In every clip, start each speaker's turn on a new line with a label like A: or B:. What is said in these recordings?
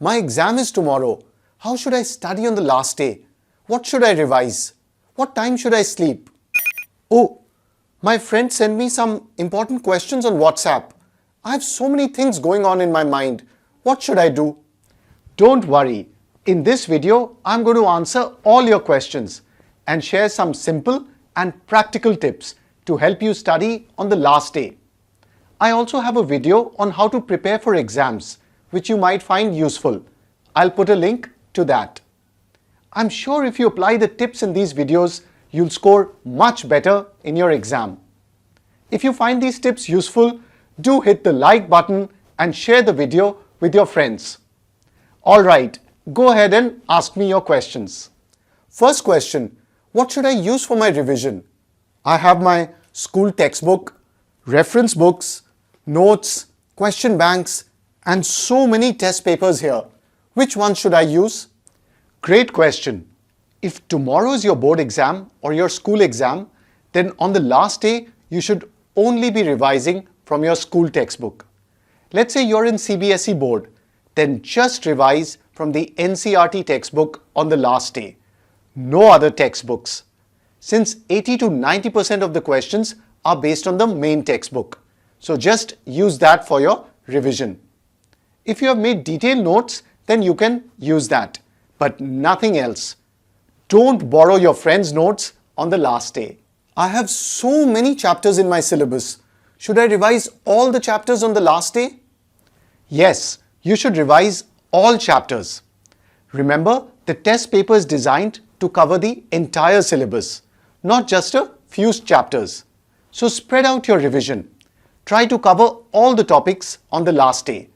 A: My exam is tomorrow. How should I study on the last day? What should I revise? What time should I sleep? Oh, my friend sent me some important questions on WhatsApp. I have so many things going on in my mind. What should I do? Don't worry. In this video, I'm going to answer all your questions and share some simple and practical tips to help you study on the last day. I also have a video on how to prepare for exams, which you might find useful. I'll put a link to that. I'm sure if you apply the tips in these videos, you'll score much better in your exam. If you find these tips useful, do hit the like button and share the video with your friends. Alright, go ahead and ask me your questions. First question, what should I use for my revision? I have my school textbook, reference books, notes, question banks, and so many test papers here. Which one should I use? Great question. If tomorrow is your board exam or your school exam, then on the last day, you should only be revising from your school textbook. Let's say you're in CBSE board, then just revise from the NCERT textbook on the last day. No other textbooks. Since 80 to 90% of the questions are based on the main textbook. So just use that for your revision. If you have made detailed notes, then you can use that, but nothing else. Don't borrow your friends' notes on the last day. I have so many chapters in my syllabus. Should I revise all the chapters on the last day? Yes, you should revise all chapters. Remember, the test paper is designed to cover the entire syllabus, not just a few chapters. So spread out your revision. Try to cover all the topics on the last day.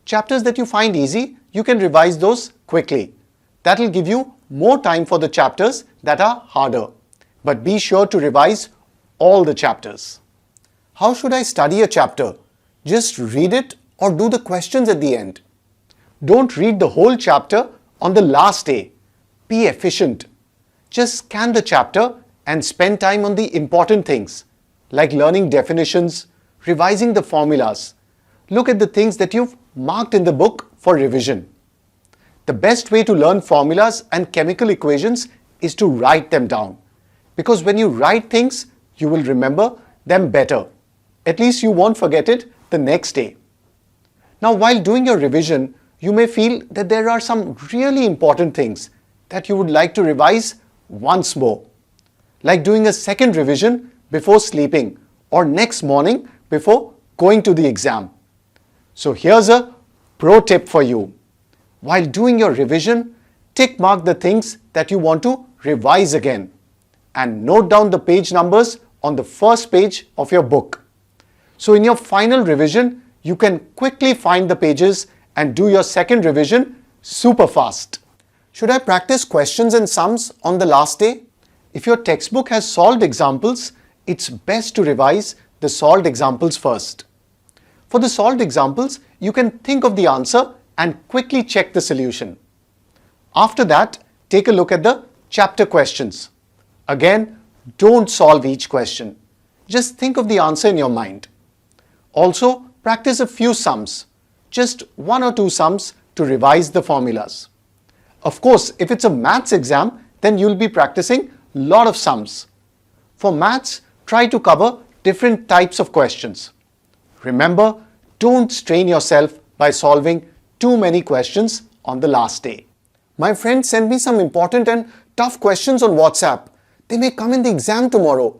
A: Chapters that you find easy, you can revise those quickly. That will give you more time for the chapters that are harder. But be sure to revise all the chapters. How should I study a chapter? Just read it or do the questions at the end. Don't read the whole chapter on the last day. Be efficient. Just scan the chapter and spend time on the important things, like learning definitions, revising the formulas. Look at the things that you've marked in the book for revision. The best way to learn formulas and chemical equations is to write them down. Because when you write things, you will remember them better. At least you won't forget it the next day. Now, while doing your revision, you may feel that there are some really important things that you would like to revise once more. Like doing a second revision before sleeping or next morning before going to the exam. So here's a pro tip for you. While doing your revision, tick mark the things that you want to revise again and note down the page numbers on the first page of your book. So in your final revision, you can quickly find the pages and do your second revision super fast. Should I practice questions and sums on the last day? If your textbook has solved examples, it's best to revise the solved examples first. For the solved examples, you can think of the answer and quickly check the solution. After that, take a look at the chapter questions. Again, don't solve each question. Just think of the answer in your mind. Also, practice a few sums. Just 1 or 2 sums to revise the formulas. Of course, if it's a maths exam, then you'll be practicing a lot of sums. For maths, try to cover different types of questions. Remember, don't strain yourself by solving too many questions on the last day. My friend sent me some important and tough questions on WhatsApp. They may come in the exam tomorrow.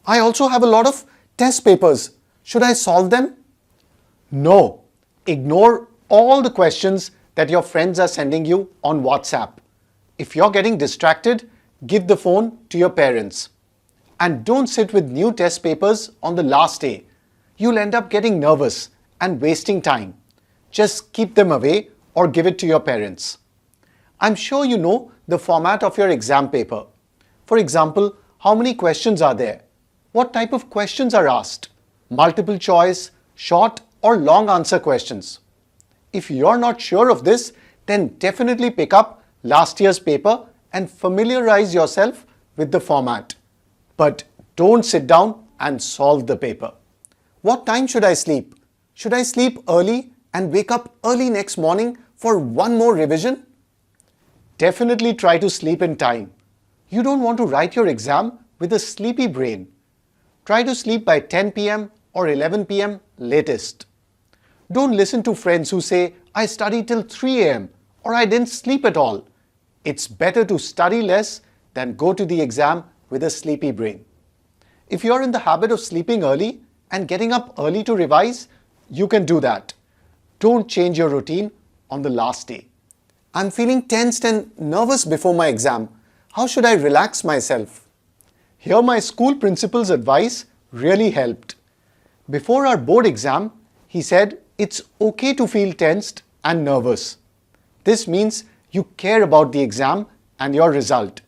A: I also have a lot of test papers. Should I solve them? No. Ignore all the questions that your friends are sending you on WhatsApp. If you're getting distracted, give the phone to your parents. And don't sit with new test papers on the last day. You'll end up getting nervous and wasting time. Just keep them away or give it to your parents. I'm sure you know the format of your exam paper. For example, how many questions are there? What type of questions are asked? Multiple choice, short or long answer questions. If you're not sure of this, then definitely pick up last year's paper and familiarize yourself with the format. But don't sit down and solve the paper. What time should I sleep? Should I sleep early and wake up early next morning for one more revision? Definitely try to sleep in time. You don't want to write your exam with a sleepy brain. Try to sleep by 10 p.m. or 11 p.m. latest. Don't listen to friends who say, I studied till 3 a.m. or I didn't sleep at all. It's better to study less than go to the exam with a sleepy brain. If you're in the habit of sleeping early and getting up early to revise, you can do that. Don't change your routine on the last day. I'm feeling tensed and nervous before my exam. How should I relax myself? Here my school principal's advice really helped. Before our board exam, he said it's okay to feel tensed and nervous. This means you care about the exam and your result.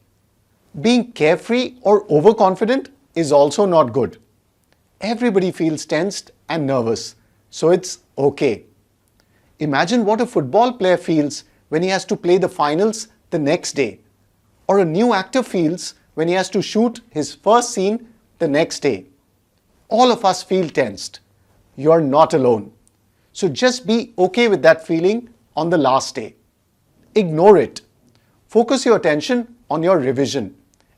A: Being carefree or overconfident is also not good. Everybody feels tensed and nervous, so it's okay. Imagine what a football player feels when he has to play the finals the next day, or a new actor feels when he has to shoot his first scene the next day. All of us feel tensed. You're not alone. So just be okay with that feeling on the last day. Ignore it. Focus your attention on your revision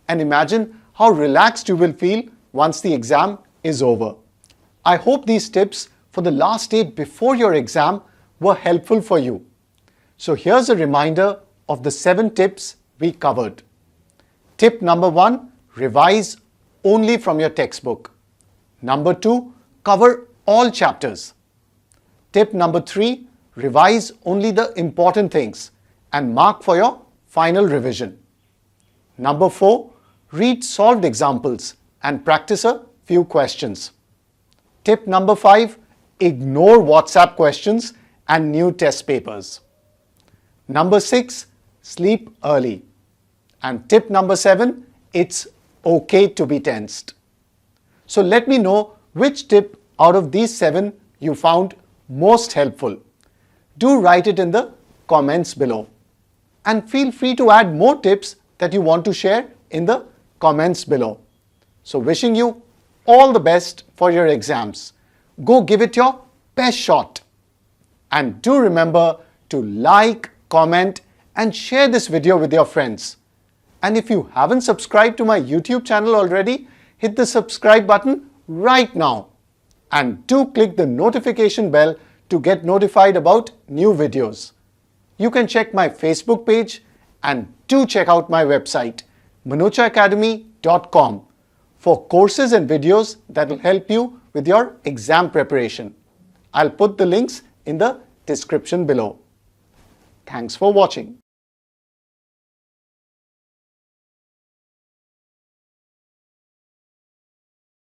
A: and imagine how relaxed you will feel once the exam is over. I hope these tips for the last day before your exam were helpful for you. So here's a reminder of the 7 tips we covered. Tip number 1, revise only from your textbook. Number 2, cover all chapters. Tip number 3, revise only the important things and mark for your final revision. Number 4, read solved examples and practice a few questions. Tip number 5, ignore WhatsApp questions and new test papers. Number 6, sleep early. And tip number 7, it's okay to be tensed. So let me know which tip out of these 7 you found most helpful. Do write it in the comments below. And feel free to add more tips that you want to share in the comments below. So wishing you all the best for your exams. Go give it your best shot. And do remember to like, comment and share this video with your friends. And if you haven't subscribed to my YouTube channel already, hit the subscribe button right now. And do click the notification bell to get notified about new videos. You can check my Facebook page and do check out my website manochaacademy.com for courses and videos that will help you with your exam preparation. I'll put the links in the description below. Thanks for watching.